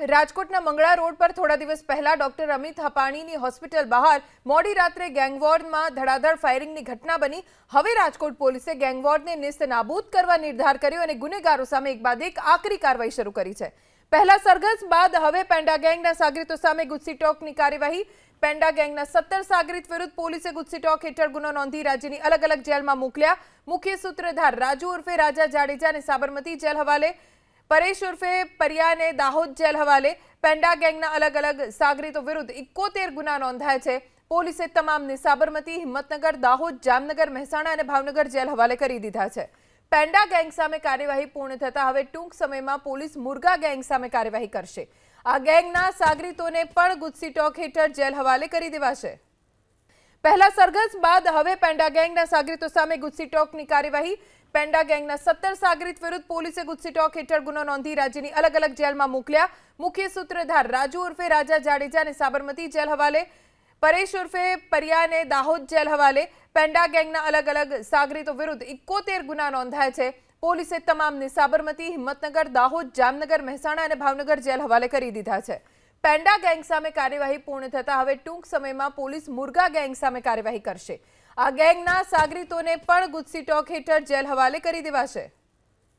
રાજકોટના મંગળા રોડ પર થોડા દિવસ પહેલા ડોક્ટર અમિત હપાણીની હોસ્પિટલ બહાર મોડી રાત્રે ગેંગવોરમાં ધડાધડ ફાયરિંગની ઘટના બની। હવે રાજકોટ પોલીસે ગેંગવોરને નેસ્તનાબૂદ કરવા નિર્ધાર કર્યો અને ગુનેગારો સામે એક બાદ એક આકરી કાર્યવાહી શરૂ કરી છે। પહેલા સરઘસ બાદ હવે પેન્ડા ગેંગના સાગરીતો સામે ગુસ્સીટોકની કાર્યવાહી। પેન્ડા ગેંગના 17 સાગરીત વિરુદ્ધ પોલીસે ગુસ્સીટોક હેઠળ ગુનો નોંધી રાજ્યની અલગ અલગ જેલમાં મોકલ્યા। મુખ્ય સૂત્રધાર રાજુ ઉર્ફે રાજા જાડેજાને સાબરમતી જેલ હવાલે, પરેશ ઉર્ફે પરિયાને દાહોદ જેલ હવાલે। પેન્ડા ગેંગના અલગ અલગ સાગરીતો વિરુદ્ધ 71 ગુના નોંધાયા છે। પોલીસે તમામને સાબરમતી, હિંમતનગર, દાહોદ, જામનગર, મહેસાણા અને ભાવનગર જેલ હવાલે કરી દીધા છે। પેન્ડા ગેંગ સામે કાર્યવાહી પૂર્ણ થતા હવે ટૂંક સમયમાં પોલીસ મુરગા ગેંગ સામે કાર્યવાહી કરશે। આ ગેંગના સાગરીતોને પણ ગુસ્સીટોક હેઠળ જેલ હવાલે કરી દેવાશે। પહેલા સરઘસ બાદ હવે પેન્ડા ગેંગના સાગરીતો સામે ગુસ્સીટોકની કાર્યવાહી। પેન્ડા ગેંગના 17 સાગરીત વિરુદ્ધ પોલીસે ગુસ્સીટોક હેઠળ ગુનો નોંધી રાજ્યની અલગ અલગ જેલમાં મોકલ્યા। મુખ્ય સૂત્રધાર રાજુ ઉર્ફે રાજા જાડેજાને સાબરમતી જેલ હવાલે, પરેશ ઉર્ફે પરિયાને દાહોદ જેલ હવાલે। પેન્ડા ગેંગના અલગ અલગ સાગરીતો વિરુદ્ધ 71 ગુના નોંધાયા છે। પોલીસે તમામને સાબરમતી, હિંમતનગર, દાહોદ, જામનગર, મહેસાણા અને ભાવનગર જેલ હવાલે કરી દીધા છે। પેન્ડા ગેંગ સામે કાર્યવાહી પૂર્ણ થતા હવે ટૂંક સમયમાં પોલીસ મુરગા ગેંગ સામે કાર્યવાહી કરશે। આ ગેંગના સાગરીતોને પણ ગુસ્સીટોક હેઠળ જેલ હવાલે કરી દેવાશે।